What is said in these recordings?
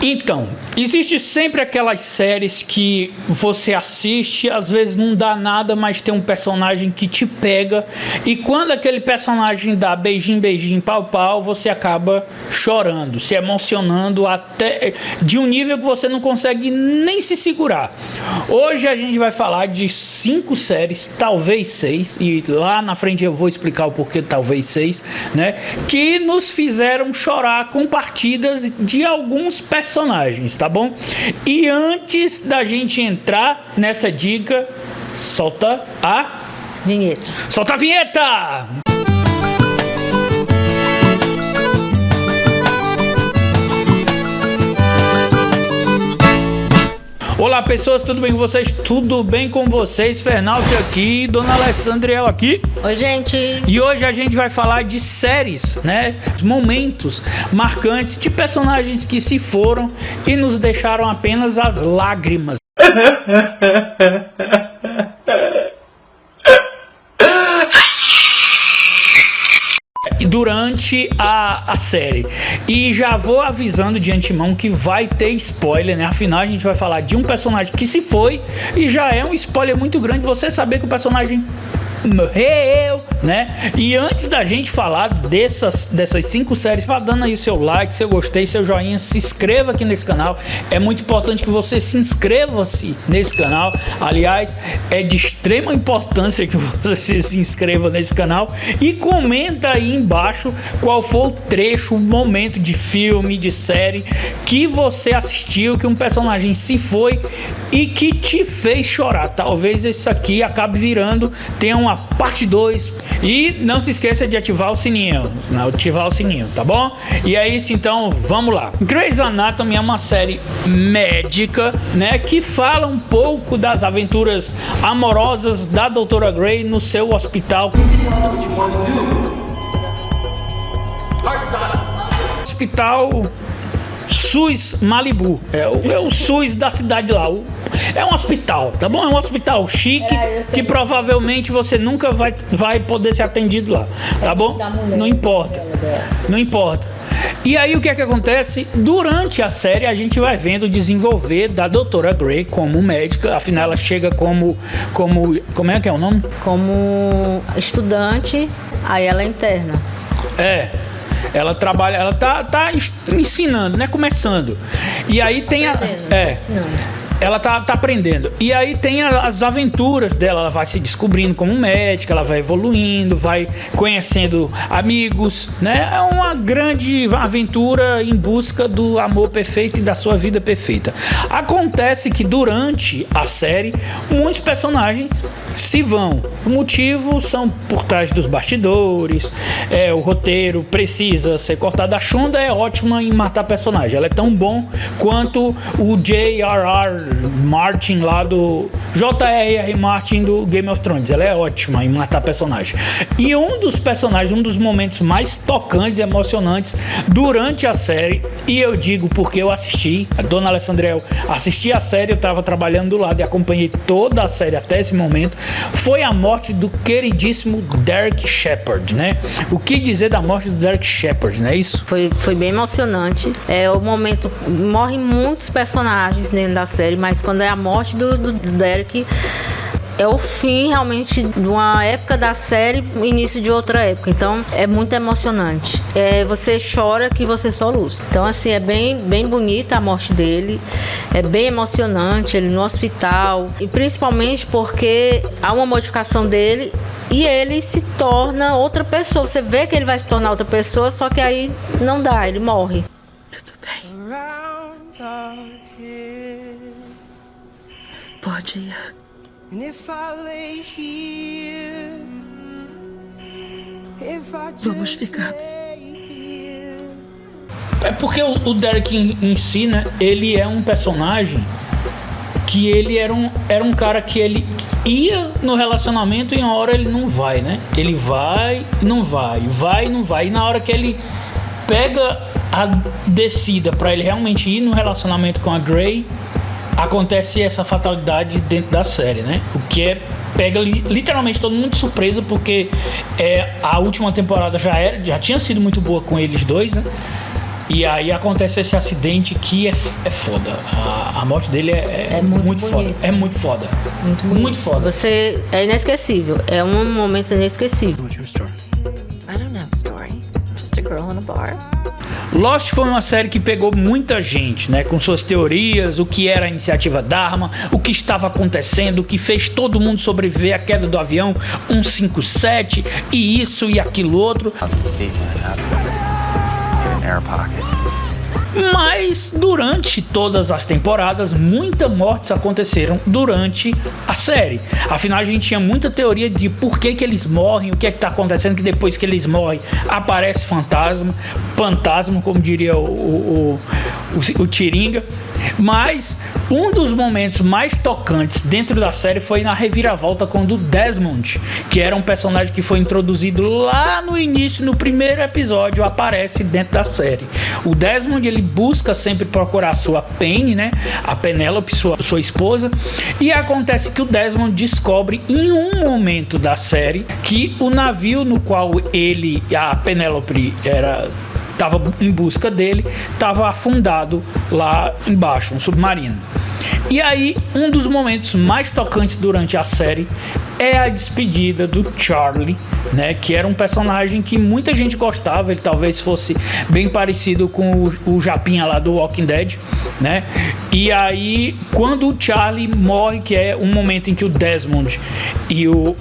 Então, existe sempre aquelas séries que você assiste, às vezes não dá nada, mas tem um personagem que te pega, e quando aquele personagem dá beijinho, beijinho, pau, pau, você acaba chorando, se emocionando até de um nível que você não consegue nem se segurar. Hoje a gente vai falar de 5 séries, talvez 6, e lá na frente eu vou explicar o porquê talvez 6, né, que nos fizeram chorar com partidas de alguns personagens, tá bom? E antes da gente entrar nessa dica, solta a vinheta. Solta a vinheta! Olá pessoas, tudo bem com vocês? Tudo bem com vocês? Fernaldi aqui, Dona Alessandriel aqui. Oi gente! E hoje a gente vai falar de séries, né? Momentos marcantes de personagens que se foram e nos deixaram apenas as lágrimas. Durante a série. E já vou avisando de antemão que vai ter spoiler, né? Afinal, a gente vai falar de um personagem que se foi e já é um spoiler muito grande você saber que o personagem morreu, né? E antes da gente falar dessas 5 séries, vá dando aí seu like, seu gostei, seu joinha, se inscreva aqui nesse canal. É muito importante que você se inscreva-se nesse canal. Aliás, é de extrema importância que você se inscreva nesse canal e comenta aí embaixo qual foi o trecho, o momento de filme, de série que você assistiu, que um personagem se foi e que te fez chorar. Talvez esse aqui acabe virando, tenha uma parte 2. E não se esqueça de ativar o sininho, tá bom? E é isso, então vamos lá. Grey's Anatomy é uma série médica, né, que fala um pouco das aventuras amorosas da Doutora Grey no seu hospital. Hospital SUS Malibu, é o SUS da cidade lá. É um hospital, tá bom? É um hospital chique que provavelmente você nunca vai poder ser atendido lá, tá bom? Não importa, não importa. E aí o que é que acontece? Durante a série a gente vai vendo o desenvolver da Doutora Grey como médica. Afinal ela chega como é que é o nome? Como estudante, aí ela é interna. Ela trabalha, ela tá ensinando, né? Começando. E aí tem ela tá aprendendo. E aí tem as aventuras dela. Ela vai se descobrindo como médica, ela vai evoluindo, vai conhecendo amigos, né? É uma grande aventura em busca do amor perfeito e da sua vida perfeita. Acontece que durante a série, muitos personagens se vão. O motivo são por trás dos bastidores, o roteiro precisa ser cortado. A Shonda é ótima em matar personagem. Ela é tão bom quanto o J.R.R. Martin lá do J.R.R. Martin do Game of Thrones. Ela é ótima em matar personagem. E um dos momentos mais tocantes e emocionantes durante a série, e eu digo porque eu assisti, a Dona Alessandriel assisti a série, eu estava trabalhando do lado e acompanhei toda a série até esse momento, foi a morte do queridíssimo Derek Shepherd, né? O que dizer da morte do Derek Shepherd, não é isso? Foi bem emocionante. É o momento, morrem muitos personagens dentro da série, mas quando é a morte do Derek, é o fim realmente de uma época da série, início de outra época. Então é muito emocionante. Você chora que você soluça. Então assim, é bem bonita a morte dele, é bem emocionante, ele no hospital, e principalmente porque há uma modificação dele e ele se torna outra pessoa. Você vê que ele vai se tornar outra pessoa, só que aí não dá, ele morre. Tudo bem. Pode ir. Vamos ficar. É porque o Derek em si, né? Ele é um personagem que ele era um cara que ele ia no relacionamento e uma hora ele não vai, né? Ele vai, não vai. E na hora que ele pega a descida pra ele realmente ir no relacionamento com a Grey, acontece essa fatalidade dentro da série, né? O que pega literalmente todo mundo de surpresa, porque a última temporada já tinha sido muito boa com eles dois, né? E aí acontece esse acidente que é foda. A morte dele é muito foda. É muito foda. Muito bonito. Muito foda. Você é inesquecível. É um momento inesquecível. What's your story? I don't have a story. Just a girl in a bar. Lost foi uma série que pegou muita gente, né, com suas teorias, o que era a iniciativa Dharma, o que estava acontecendo, o que fez todo mundo sobreviver à queda do avião 157 e isso e aquilo outro. Air pocket. Mas durante todas as temporadas, muitas mortes aconteceram durante a série. Afinal, a gente tinha muita teoria de por que eles morrem, o que é que está acontecendo, que depois que eles morrem aparece fantasma, como diria o Tiringa. Mas um dos momentos mais tocantes dentro da série foi na reviravolta quando o Desmond, que era um personagem que foi introduzido lá no início, no primeiro episódio, aparece dentro da série. O Desmond, ele busca sempre procurar sua Penny, né? A Penélope, sua esposa, e acontece que o Desmond descobre em um momento da série que o navio no qual a Penélope estava em busca dele, estava afundado lá embaixo, um submarino. E aí, um dos momentos mais tocantes durante a série é a despedida do Charlie, né, que era um personagem que muita gente gostava. Ele talvez fosse bem parecido com o Japinha lá do Walking Dead, né? E aí, quando o Charlie morre, que é um momento em que o Desmond e o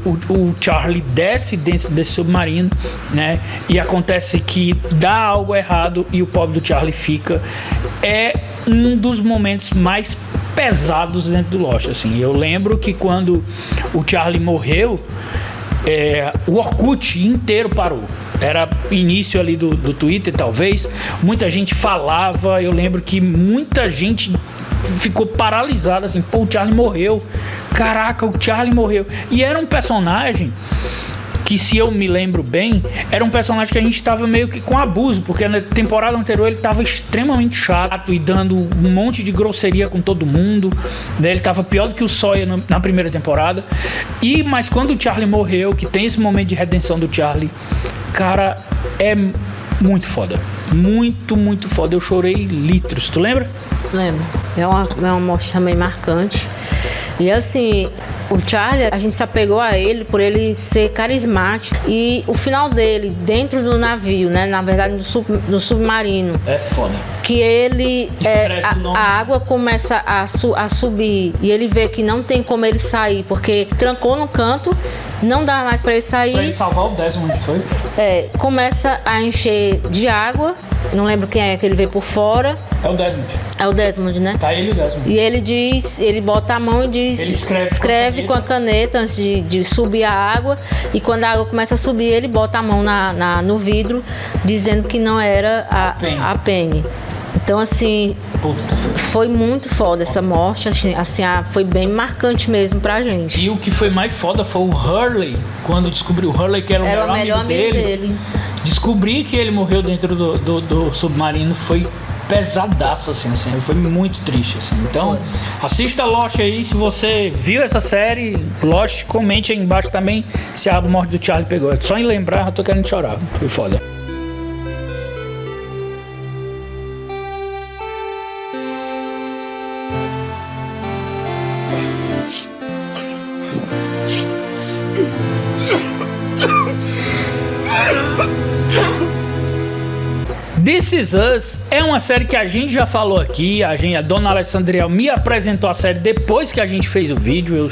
Charlie desce dentro desse submarino, né? E acontece que dá algo errado e o pobre do Charlie fica. É um dos momentos mais pesados dentro do Lost, assim. Eu lembro que quando o Charlie morreu, o Orkut inteiro parou. Era início ali do Twitter, talvez. Muita gente falava. Eu lembro que muita gente ficou paralisada, assim. Pô, o Charlie morreu. Caraca, o Charlie morreu. E era um personagem que, se eu me lembro bem, era um personagem que a gente estava meio que com abuso, porque na temporada anterior ele estava extremamente chato e dando um monte de grosseria com todo mundo, né? Ele estava pior do que o Sawyer na primeira temporada. Mas quando o Charlie morreu, que tem esse momento de redenção do Charlie, cara, é muito foda. Muito, muito foda. Eu chorei litros, tu lembra? Lembro. É uma morte também marcante. E assim, o Charlie, a gente se apegou a ele por ele ser carismático. E o final dele, dentro do navio, né? Na verdade, no submarino. É foda. Que ele... a água começa a subir. E ele vê que não tem como ele sair, porque trancou no canto, não dá mais pra ele sair. Pra ele salvar o Desmond, foi? Começa a encher de água. Não lembro quem é que ele vê por fora. É o Desmond. É o Desmond, né? Tá ele e o Desmond. E ele diz, ele bota a mão e diz... Ele escreve com a caneta antes de subir a água. E quando a água começa a subir, ele bota a mão no vidro, dizendo que não era a Penny. Então, assim, foi muito foda essa morte. Assim, foi bem marcante mesmo pra gente. E o que foi mais foda foi o Hurley, quando descobriu o Hurley, que era o melhor amigo dele. Descobrir que ele morreu dentro do submarino foi pesadaço, assim, foi muito triste, assim. Então, assista Lost aí, se você viu essa série, Lost, comente aí embaixo também se a morte do Charlie pegou. Só em lembrar, eu tô querendo chorar, foi foda. This Is Us é uma série que a gente já falou aqui. A dona Alessandriel me apresentou a série depois que a gente fez o vídeo. Eu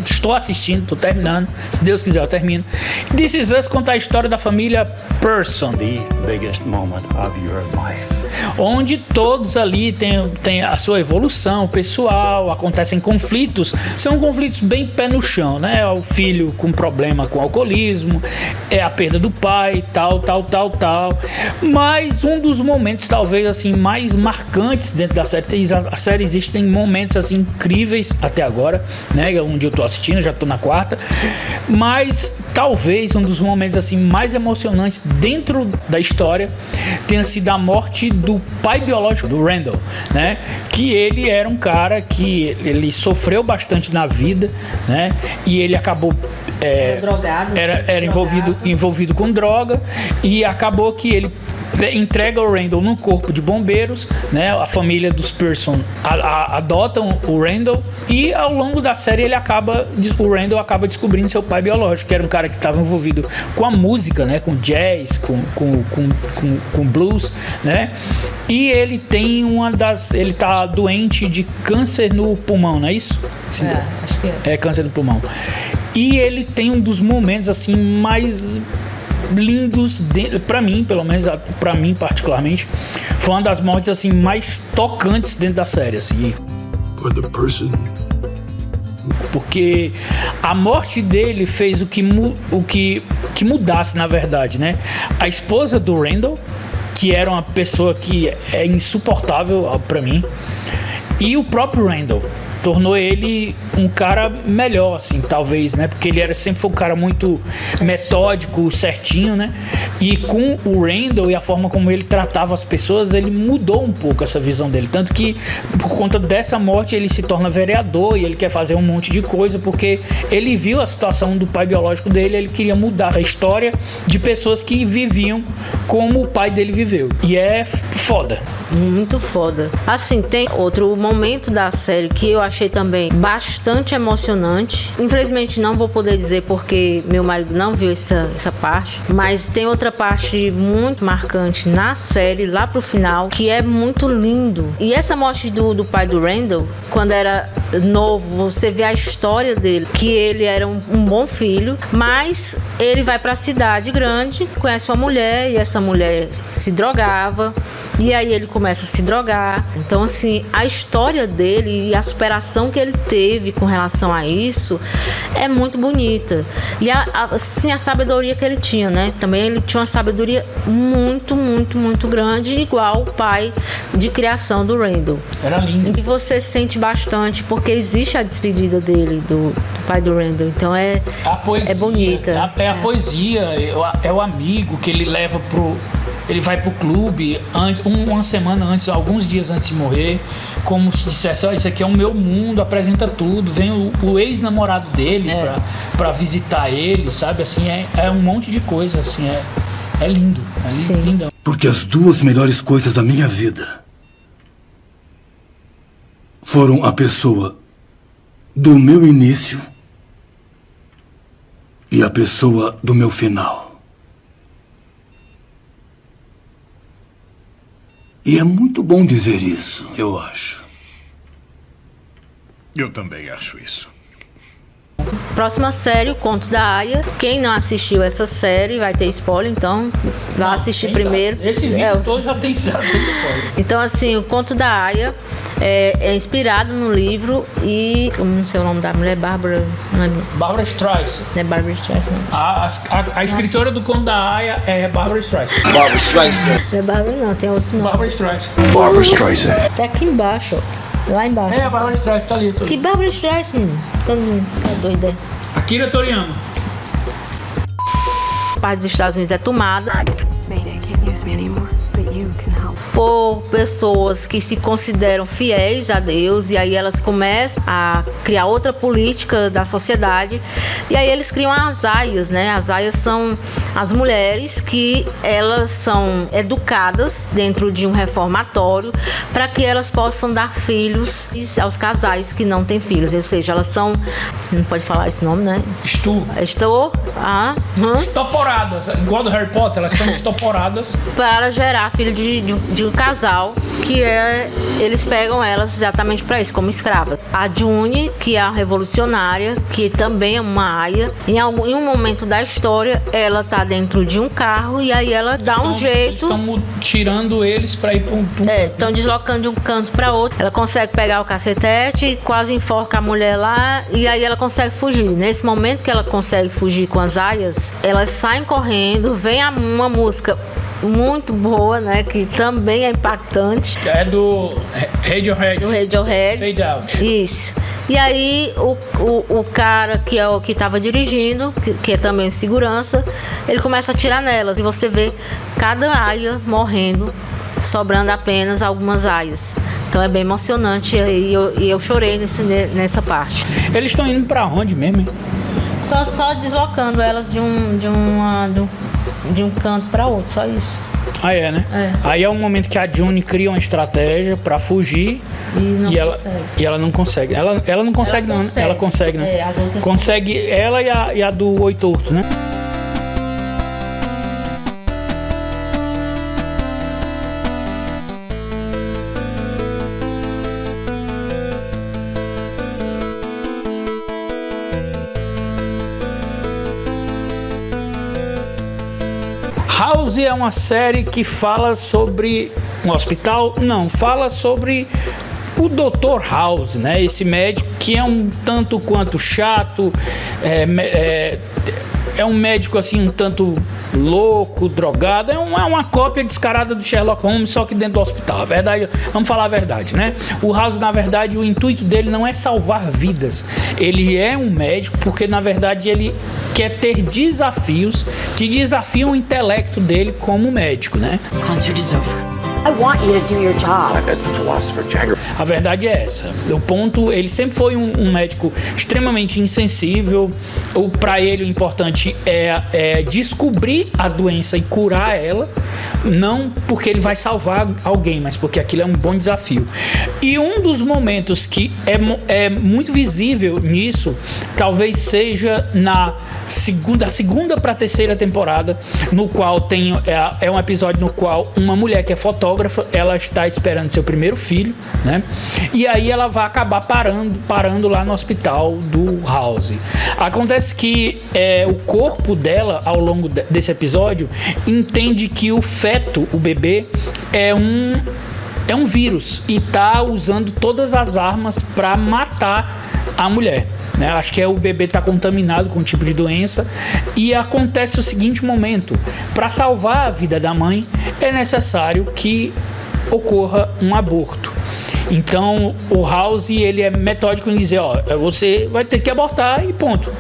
estou assistindo, tô terminando. Se Deus quiser, eu termino. This Is Us conta a história da família Person. The biggest moment of your life. Onde todos ali têm a sua evolução pessoal, acontecem conflitos, são conflitos bem pé no chão, né? É o filho com problema com alcoolismo, é a perda do pai, tal. Mas um dos momentos talvez assim mais marcantes dentro da série, a série existem momentos assim incríveis até agora, né? Onde eu tô assistindo, já tô na quarta, mas talvez um dos momentos assim mais emocionantes dentro da história tenha sido a morte do pai biológico do Randall, né? Que ele era um cara que ele sofreu bastante na vida, né? E ele acabou drogado, era envolvido com droga, e acabou que ele entrega o Randall no corpo de bombeiros, né? A família dos Pearson adotam o Randall e ao longo da série o Randall acaba descobrindo seu pai biológico, que era um cara que estava envolvido com a música, né? Com jazz, com blues, né? E ele tem ele tá doente de câncer no pulmão, não é isso? Sim, acho que é. É câncer no pulmão. E ele tem um dos momentos assim mais lindos para mim, pelo menos para mim particularmente, foi uma das mortes assim mais tocantes dentro da série, assim. Porque a morte dele fez o que mudasse, na verdade, né? A esposa do Randall, que era uma pessoa que é insuportável para mim, e o próprio Randall tornou ele um cara melhor, assim, talvez, né? Porque ele sempre foi um cara muito metódico, certinho, né? E com o Randall e a forma como ele tratava as pessoas, ele mudou um pouco essa visão dele. Tanto que, por conta dessa morte, ele se torna vereador e ele quer fazer um monte de coisa, porque ele viu a situação do pai biológico dele, ele queria mudar a história de pessoas que viviam como o pai dele viveu. E é foda. Muito foda. Assim, tem outro momento da série que eu achei também bastante emocionante. Infelizmente não vou poder dizer porque meu marido não viu essa parte, mas tem outra parte muito marcante na série, lá pro final, que é muito lindo. E essa morte do pai do Randall, quando era novo, você vê a história dele, que ele era um bom filho, mas ele vai pra cidade grande, conhece uma mulher e essa mulher se drogava, e aí ele começa a se drogar. Então, assim, a história dele e a superação que ele teve com relação a isso é muito bonita. E assim, a sabedoria que ele tinha, né? Também ele tinha uma sabedoria muito, muito, muito grande, igual o pai de criação do Randall. Era lindo. E você sente bastante, porque existe a despedida dele, do pai do Randall. Então é bonita. É a poesia, é o amigo que ele leva ele vai pro clube uma semana antes, alguns dias antes de morrer, como se dissesse, isso aqui é o meu mundo, apresenta tudo. Vem o ex-namorado dele pra visitar ele, sabe? Assim, é um monte de coisa, assim, é lindo, lindão. Porque as duas melhores coisas da minha vida foram a pessoa do meu início e a pessoa do meu final. E é muito bom dizer isso, eu acho. Eu também acho isso. Próxima série, O Conto da Aia. Quem não assistiu essa série vai ter spoiler, então vai assistir primeiro. Esse vídeo todo já tem spoiler. Então, assim, O Conto da Aia é inspirado no livro e... não sei o nome da mulher, Barbara Streisand. Não é Barbara Streisand, não. A escritora do Conto da Aia é Barbara Streisand. Barbara Streisand. Não é Barbara, não, tem outro nome. Barbara Streisand. Barbara Streisand. Tá aqui embaixo, ó. Lá embaixo. É, a Barbara Streisand tá ali. Que Barbara Streisand? Todo mundo é doida. Akira Toriyama. A parte dos Estados Unidos é tomada Mayday can't use me anymore, but you can help. por pessoas que se consideram fiéis a Deus, e aí elas começam a criar outra política da sociedade, e aí eles criam as aias, né? As aias são as mulheres que elas são educadas dentro de um reformatório para que elas possam dar filhos aos casais que não têm filhos, ou seja, elas são, não pode falar esse nome, né? Estoporadas, igual do Harry Potter, elas são estoporadas para gerar filho de um casal, que eles pegam elas exatamente para isso, como escravas. A June, que é a revolucionária, que também é uma aia, em um momento da história, ela tá dentro de um carro e aí ela dá um jeito. Estão tirando eles para ir para um estão deslocando de um canto para outro. Ela consegue pegar o cacetete, quase enforca a mulher lá, e aí ela consegue fugir. Nesse momento que ela consegue fugir com as aias, elas saem correndo, vem uma música muito boa, né, que também é impactante. É do Radiohead. Do Radiohead. Fade Out. Isso. E aí o cara que é o que estava dirigindo, que é também segurança, ele começa a atirar nelas e você vê cada aia morrendo, sobrando apenas algumas aias. Então é bem emocionante e eu chorei nessa parte. Eles estão indo pra onde mesmo, hein? Só deslocando elas de um canto para outro, só isso. Ah, é, né? É. Aí é um momento que a June cria uma estratégia pra fugir e ela não consegue. Ela não consegue, não, né? Ela consegue, né? As outras consegue ela e a do Oi Torto, né? House é uma série que fala sobre um hospital? Não, fala sobre o Dr. House, né? Esse médico que é um tanto quanto chato, é um médico assim um tanto louco, drogado, é uma cópia descarada do Sherlock Holmes, só que dentro do hospital. A verdade, vamos falar a verdade, né? O House, na verdade, o intuito dele não é salvar vidas. Ele é um médico porque, na verdade, ele quer ter desafios que desafiam o intelecto dele como médico, né? Concert is over. I want you to do your job. As the philosopher Jagger. A verdade é essa. O ponto, ele sempre foi um médico extremamente insensível. Para ele o importante é descobrir a doença e curar ela, não porque ele vai salvar alguém, mas porque aquilo é um bom desafio. E um dos momentos que é muito visível nisso, talvez seja da segunda para a terceira temporada, no qual é um episódio no qual uma mulher que é fotógrafa, ela está esperando seu primeiro filho, né? E aí ela vai acabar parando lá no hospital do House. Acontece que o corpo dela, ao longo desse episódio, entende que o feto, o bebê, é um vírus e tá usando todas as armas para matar a mulher. Né? Acho que o bebê está contaminado com um tipo de doença e acontece o seguinte momento: para salvar a vida da mãe é necessário que ocorra um aborto. Então o House, ele é metódico em dizer, você vai ter que abortar e ponto.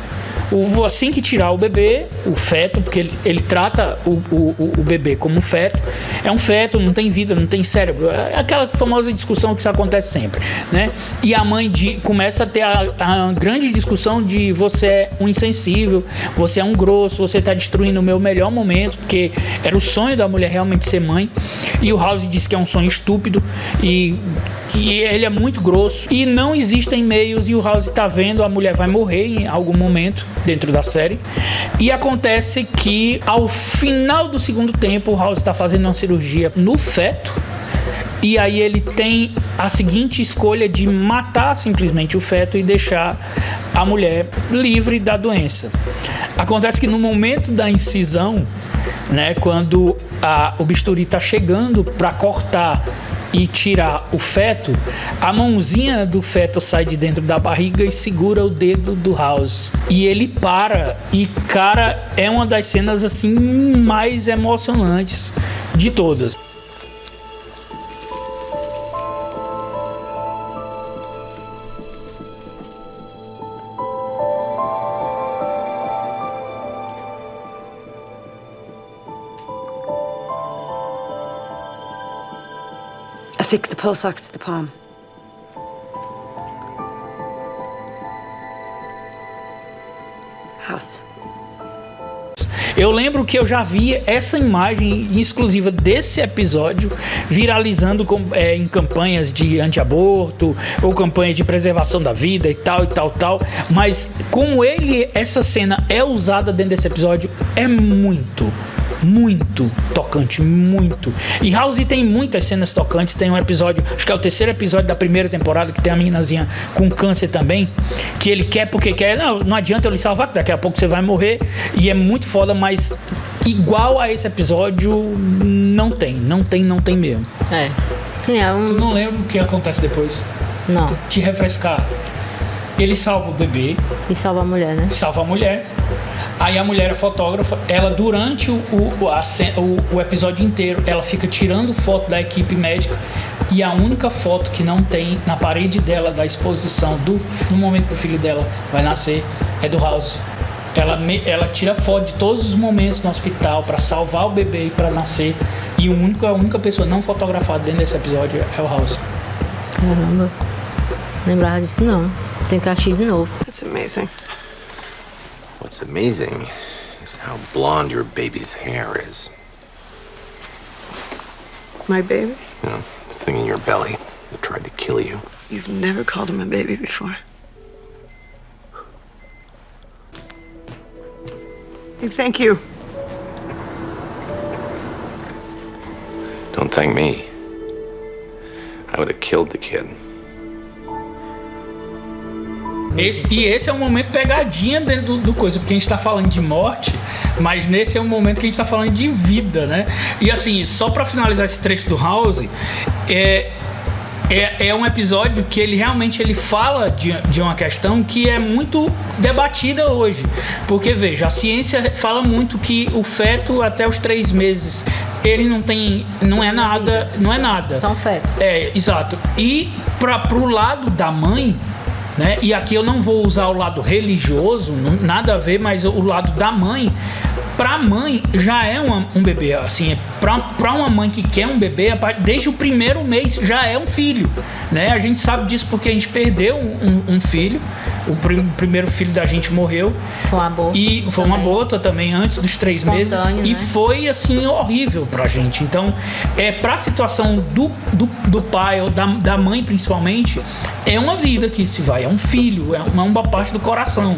Assim que tirar o bebê, o feto, porque ele trata o bebê como um feto, é um feto, não tem vida, não tem cérebro, é aquela famosa discussão que isso acontece sempre, né? E a mãe começa a ter a grande discussão de você é um insensível, você é um grosso, você está destruindo o meu melhor momento, porque era o sonho da mulher realmente ser mãe, e o House diz que é um sonho estúpido e ele é muito grosso e não existem meios, e o House tá vendo a mulher vai morrer em algum momento dentro da série, e acontece que ao final do segundo tempo o House está fazendo uma cirurgia no feto, e aí ele tem a seguinte escolha de matar simplesmente o feto e deixar a mulher livre da doença. Acontece que no momento da incisão, né, quando o bisturi está chegando para cortar e tirar o feto, a mãozinha do feto sai de dentro da barriga e segura o dedo do House. E ele para, e cara, é uma das cenas assim mais emocionantes de todas. Affix the pulse ox to the palm. House. Eu lembro que eu já vi essa imagem exclusiva desse episódio viralizando em campanhas de anti-aborto ou campanhas de preservação da vida e tal, mas como essa cena é usada dentro desse episódio, é muito tocante, muito. E House tem muitas cenas tocantes. Tem um episódio, acho que é o terceiro episódio da primeira temporada, que tem a meninazinha com câncer também, que ele quer porque quer, não adianta eu lhe salvar, daqui a pouco você vai morrer, e é muito foda, mas igual a esse episódio não tem mesmo. Sim, Tu não lembra o que acontece depois? Não. Te refrescar. Ele salva o bebê. E salva a mulher, né? Salva a mulher. Aí a mulher é fotógrafa. Ela, durante o episódio inteiro, ela fica tirando foto da equipe médica. E a única foto que não tem na parede dela, da exposição do momento que o filho dela vai nascer, é do House. Ela tira foto de todos os momentos no hospital para salvar o bebê e para nascer. E a única pessoa não fotografada dentro desse episódio é o House. Caramba. Lembrava disso não. Tem que assistir de novo. That's amazing. What's amazing is how blonde your baby's hair is. My baby? No, the thing in your belly that tried to kill you. You've never called him a baby before. Hey, thank you. Don't thank me. I would have killed the kid. Esse é um momento pegadinha dentro do coisa, porque a gente tá falando de morte, mas nesse é um momento que a gente tá falando de vida, né? E assim, só pra finalizar esse trecho do House, é um episódio que ele realmente fala de uma questão que é muito debatida hoje. Porque, veja, a ciência fala muito que o feto até os 3 meses, ele não é nada. Só um feto. É, exato. E pro lado da mãe, né? E aqui eu não vou usar o lado religioso, nada a ver, mas o lado da mãe. Pra mãe já é um bebê, assim, pra uma mãe que quer um bebê, desde o primeiro mês já é um filho, né? A gente sabe disso porque a gente perdeu um filho, o primeiro filho da gente morreu. Foi um aborto. E foi uma aborto também antes dos 3 meses. Né? E foi, assim, horrível pra gente. Então, pra situação do pai ou da mãe, principalmente, é uma vida que se vai, é um filho, é uma parte do coração.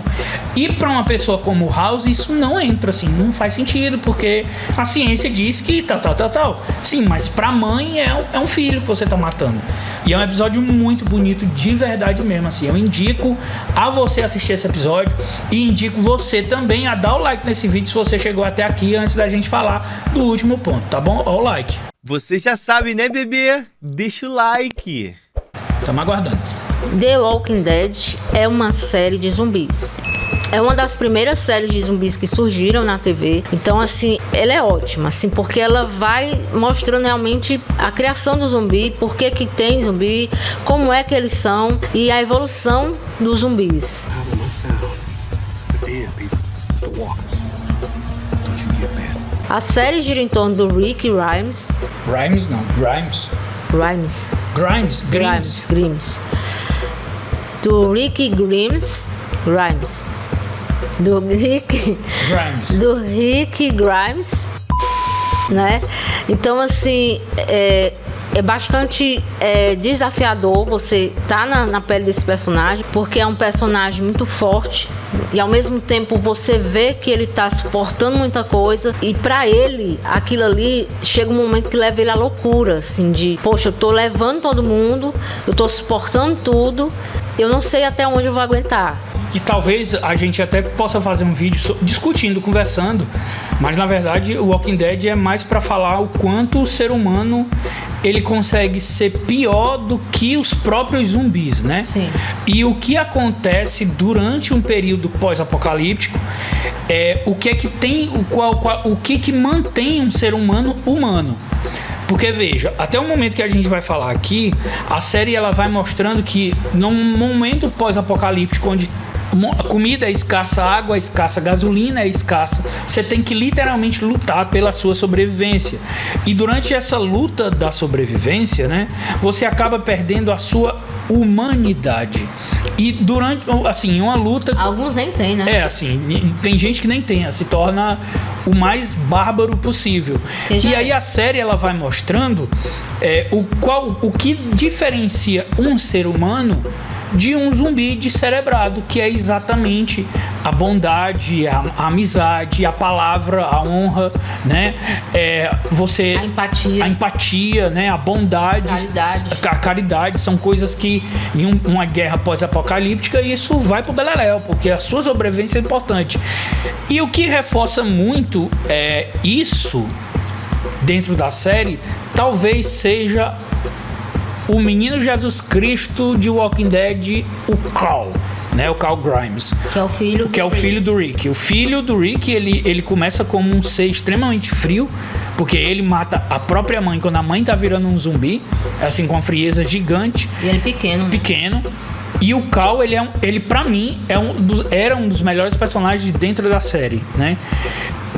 E pra uma pessoa como o House, isso não entra, assim, não faz sentido, porque a ciência diz que tal. Sim, mas pra mãe é um filho que você tá matando. E é um episódio muito bonito, de verdade mesmo, assim. Eu indico a você assistir esse episódio e indico você também a dar o like nesse vídeo se você chegou até aqui antes da gente falar do último ponto, tá bom? Ó o like. Você já sabe, né, bebê? Deixa o like. Tamo aguardando. The Walking Dead é uma série de zumbis. É uma das primeiras séries de zumbis que surgiram na TV. Então, assim, ela é ótima, assim, porque ela vai mostrando realmente a criação do zumbi, por que tem zumbi, como é que eles são e a evolução dos zumbis. A série gira em torno do Rick Grimes. Grimes. Do Rick Grimes. Né? Então, assim, é bastante desafiador você tá na pele desse personagem, porque é um personagem muito forte e ao mesmo tempo você vê que ele tá suportando muita coisa e pra ele aquilo ali chega um momento que leva ele à loucura, assim, de poxa, eu tô levando todo mundo, eu tô suportando tudo, eu não sei até onde eu vou aguentar. E talvez a gente até possa fazer um vídeo discutindo, conversando, mas na verdade o Walking Dead é mais para falar o quanto o ser humano ele consegue ser pior do que os próprios zumbis, né? Sim. E o que acontece durante um período pós-apocalíptico o que é que tem, o que mantém um ser humano. Porque veja, até o momento que a gente vai falar aqui, a série ela vai mostrando que num momento pós-apocalíptico onde a comida é escassa, a água é escassa, a gasolina é escassa, você tem que literalmente lutar pela sua sobrevivência. E durante essa luta da sobrevivência, né, você acaba perdendo a sua humanidade. E durante, assim, uma luta... Alguns nem tem, né? Assim, tem gente que nem tem, se torna o mais bárbaro possível. E aí a série ela vai mostrando o que diferencia um ser humano de um zumbi descerebrado, que é exatamente a bondade, a amizade, a palavra, a honra, né? A empatia, né? A bondade, a caridade são coisas que em uma guerra pós-apocalíptica isso vai pro beleléu, porque a sua sobrevivência é importante. E o que reforça muito isso dentro da série, talvez seja o menino Jesus Cristo de Walking Dead, o Carl, né? O Carl Grimes. Que é o filho do Rick. O filho do Rick, ele começa como um ser extremamente frio, porque ele mata a própria mãe quando a mãe tá virando um zumbi, assim, com uma frieza gigante. E ele pequeno. E o Carl, ele pra mim, era um dos melhores personagens dentro da série, né?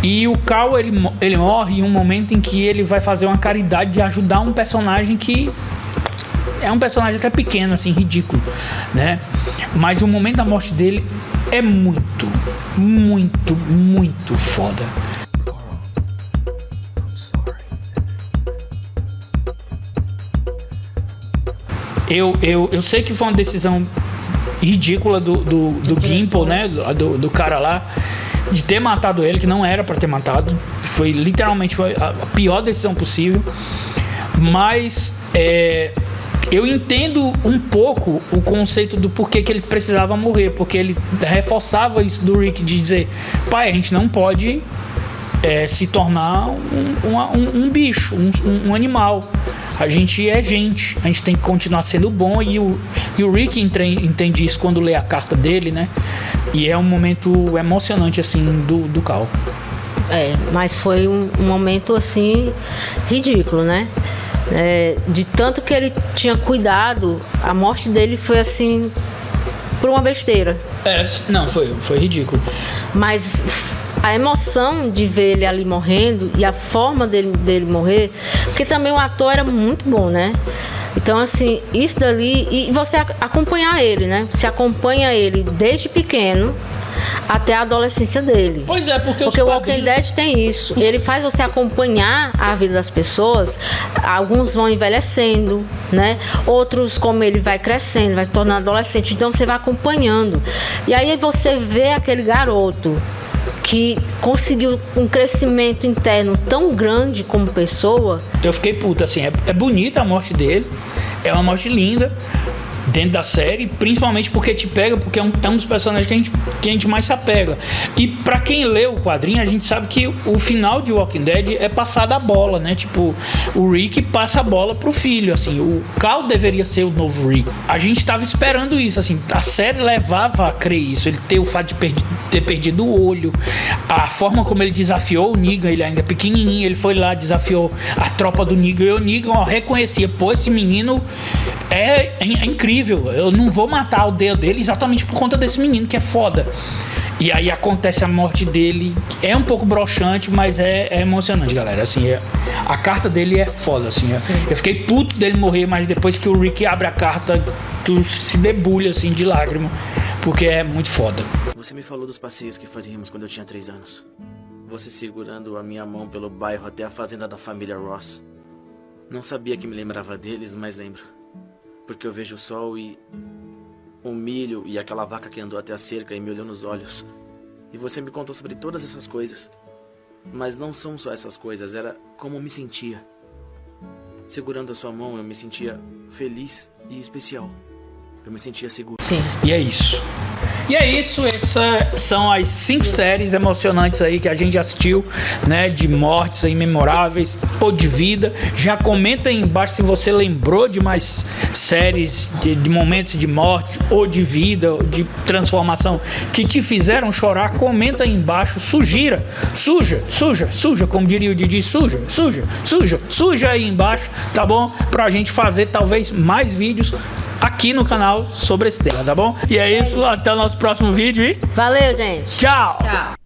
E o Carl, ele morre em um momento em que ele vai fazer uma caridade de ajudar um personagem que é um personagem até pequeno, assim, ridículo, né? Mas o momento da morte dele é muito, muito, muito foda. Eu sei que foi uma decisão ridícula do Gimple, né? Do cara lá, de ter matado ele, que não era pra ter matado. Foi literalmente a pior decisão possível. Mas eu entendo um pouco o conceito do porquê que ele precisava morrer, porque ele reforçava isso do Rick, de dizer: pai, a gente não pode se tornar um bicho, um animal. A gente é gente, a gente tem que continuar sendo bom. E o Rick entende isso quando lê a carta dele, né? E é um momento emocionante, assim, do Cal. Mas foi um momento, assim, ridículo, né? De tanto que ele tinha cuidado, a morte dele foi, assim, por uma besteira. Não, foi ridículo. Mas a emoção de ver ele ali morrendo e a forma dele morrer, porque também o ator era muito bom, né? Então, assim, isso dali, e você acompanhar ele, né? Você acompanha ele desde pequeno até a adolescência dele. Pois é, porque o Walking Dead tem isso. Ele faz você acompanhar a vida das pessoas. Alguns vão envelhecendo, né? Outros, como ele, vai crescendo, vai se tornando adolescente. Então você vai acompanhando. E aí você vê aquele garoto que conseguiu um crescimento interno tão grande como pessoa. Eu fiquei puto, assim, é bonita a morte dele, é uma morte linda dentro da série, principalmente porque te pega, porque é um dos personagens que a gente mais se apega. E pra quem lê o quadrinho, a gente sabe que o final de Walking Dead é passar a bola, né? Tipo, o Rick passa a bola pro filho, assim. O Cal deveria ser o novo Rick. A gente tava esperando isso, assim. A série levava a crer isso. Ele ter o fato de ter perdido o olho, a forma como ele desafiou o Negan, ele ainda pequenininho, ele foi lá, desafiou a tropa do Negan, e o Negan reconhecia: pô, esse menino é incrível, eu não vou matar a aldeia dele exatamente por conta desse menino que é foda. E aí acontece a morte dele, é um pouco broxante, mas é emocionante, galera. Assim, a carta dele é foda, assim. Eu fiquei puto dele morrer, mas depois que o Rick abre a carta, tu se debulha, assim, de lágrima, porque é muito foda. Você me falou dos passeios que fazíamos quando eu tinha 3 anos. Você segurando a minha mão pelo bairro até a fazenda da família Ross. Não sabia que me lembrava deles, mas lembro. Porque eu vejo o sol e o milho e aquela vaca que andou até a cerca e me olhou nos olhos. E você me contou sobre todas essas coisas. Mas não são só essas coisas, era como eu me sentia. Segurando a sua mão, eu me sentia feliz e especial. Eu me sentia seguro. Sim. E é isso. E é isso, essas são as 5 séries emocionantes aí que a gente assistiu, né, de mortes aí memoráveis ou de vida. Já comenta aí embaixo se você lembrou de mais séries de momentos de morte ou de vida, ou de transformação que te fizeram chorar. Comenta aí embaixo, suja, como diria o Didi, suja aí embaixo, tá bom? Pra gente fazer talvez mais vídeos aqui no canal sobre esse tema, tá bom? E é isso, até o nosso próximo vídeo e valeu, gente. Tchau! Tchau.